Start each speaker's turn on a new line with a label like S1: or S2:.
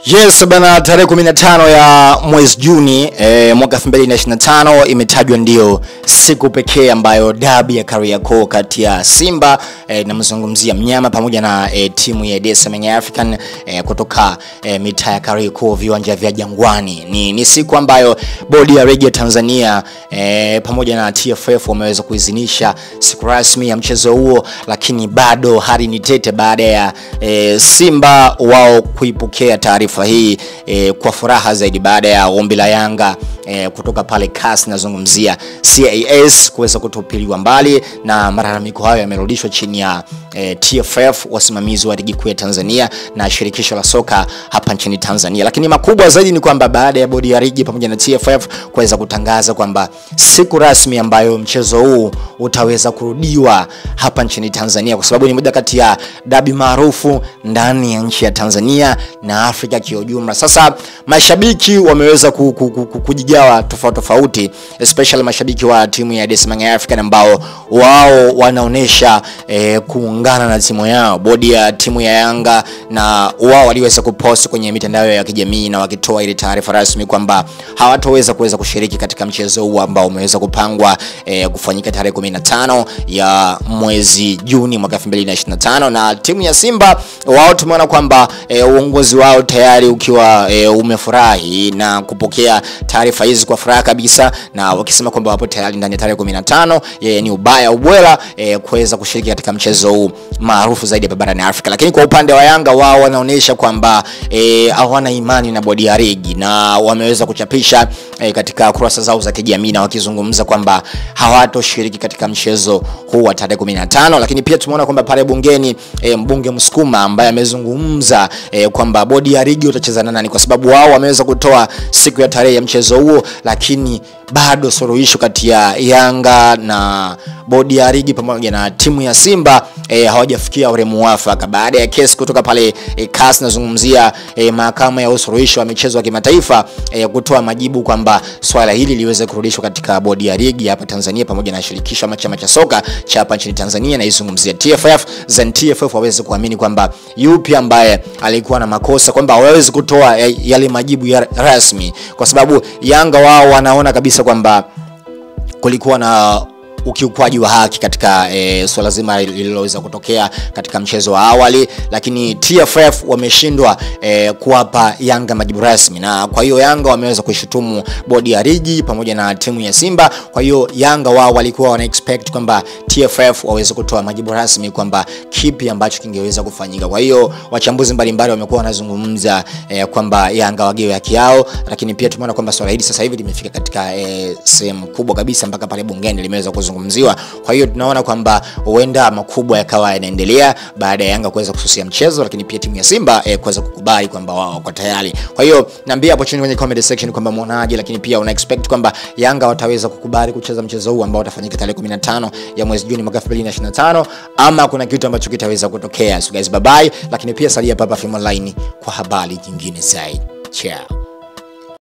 S1: Yes bana, tarehe 15 ya mwezi Juni mwaka 2025 imetajwa ndio siku pekee ambayo dabi ya Kariakoo kati ya Simba namzungumzia mnyama pamoja na timu ya Dar es Salaam African kutoka mitaa ya Kariakoo, viwanja vya Jangwani. Ni siku ambayo bodi ya ligi ya Tanzania pamoja na TFF wameweza kuidhinisha siku rasmi ya mchezo huo, lakini bado hali ni tete baada ya Simba wao kuipokea taarifa hii kwa furaha zaidi baada ya ombi la Yanga kutoka pale CAS, nazungumzia CAS, kuweza kutupiliwa mbali na malalamiko hayo yamerudishwa chini ya TFF, wasimamizi wa ligi kuu ya Tanzania na shirikisho la soka hapa nchini Tanzania. Lakini makubwa zaidi ni kwamba baada ya bodi ya ligi pamoja na TFF kuweza kutangaza kwamba siku rasmi ambayo mchezo huu utaweza kurudiwa hapa nchini Tanzania, kwa sababu ni moja kati ya dabi maarufu ndani ya nchi ya Tanzania na Afrika kwa ujumla. Sasa mashabiki wameweza kujigawa tofauti, especially mashabiki wa timu ya Dar es Salaam African ambao wao wanaonesha kuungana na timu yao. Bodi ya timu ya Yanga na wao waliweza kupost kwenye mitandao ya kijamii na wakitoa ile taarifa rasmi kwamba hawataweza kushiriki katika mchezo huu ambao umeweza kupangwa kufanyika tarehe 15 ya mwezi Juni mwaka 2025. Na timu ya Simba wao tumeona kwamba uongozi wao tayari ukiwa umefurahi na kupokea taarifa hizi kwa furaha kabisa, na wakisema kwamba wapo tayari ndani ya tarehe 15 ni ubaya ubwela kuweza kushiriki katika mchezo huu maarufu zaidi hapa barani Afrika. Lakini kwa upande wa Yanga wao wanaonesha kwamba hawana imani na bodi ya ligi na wameweza kuchapisha katika kurasa zao za kijamii na wakizungumza kwamba hawatoshiriki katika mchezo huu wa tarehe 15. Lakini pia tumeona kwamba pale bungeni mbunge Msukuma ambaye amezungumza kwamba bodi ya ligi utacheza na nani, kwa sababu wao wameweza kutoa siku ya tarehe ya mchezo huo, lakini bado suluhisho kati ya Yanga na bodi ya ligi pamoja na timu ya Simba hawajafikia ule muafaka baada ya kesi kutoka pale CAS, nazungumzia mahakama ya usuluhisho wa michezo ya kimataifa kutoa majibu kwamba swala hili liweze kurudishwa katika bodi ya ligi hapa Tanzania pamoja na shirikisho ama chama cha soka cha hapa nchini Tanzania, na izungumzia TFF. TFF waweze kuamini kwamba yupi ambaye alikuwa na makosa, kwamba hawezi kutoa yale majibu ya rasmi, kwa sababu Yanga wao wanaona kabisa kwamba kulikuwa na ukiukwaji wa haki katika swala zima lililoweza kutokea katika mchezo wa awali, lakini TFF wameshindwa kuwapa Yanga majibu rasmi, na kwa hiyo Yanga wameweza kushutumu bodi ya ligi pamoja na timu ya Simba. Kwa hiyo Yanga wao walikuwa wana expect kwamba TFF waweze kutoa majibu rasmi kwamba kipi ambacho kingeweza kufanyika. Kwa hiyo wachambuzi mbalimbali wamekuwa wanazungumza kwamba Yanga wagewe haki yao, lakini pia tumeona kwamba swala hili sasa hivi limefika katika sehemu kubwa kabisa mpaka pale bungeni limeweza kuzungumziwa. Kwa hiyo tunaona kwamba huenda makubwa yakawa yanaendelea baada ya Yanga kuweza kususia mchezo, lakini pia timu ya Simba kuweza kukubali kwamba wao wako tayari. Kwa hiyo niambia hapo chini kwenye comment section kwamba muonaje, lakini pia una expect kwamba Yanga wataweza kukubali kucheza mchezo huu ambao utafanyika tarehe 15 ya mwezi Juni mwaka 2025, ama kuna kitu ambacho kitaweza kutokea? So guys, bye bye, lakini pia salia hapa Film Online kwa habari nyingine zaidi. Ciao.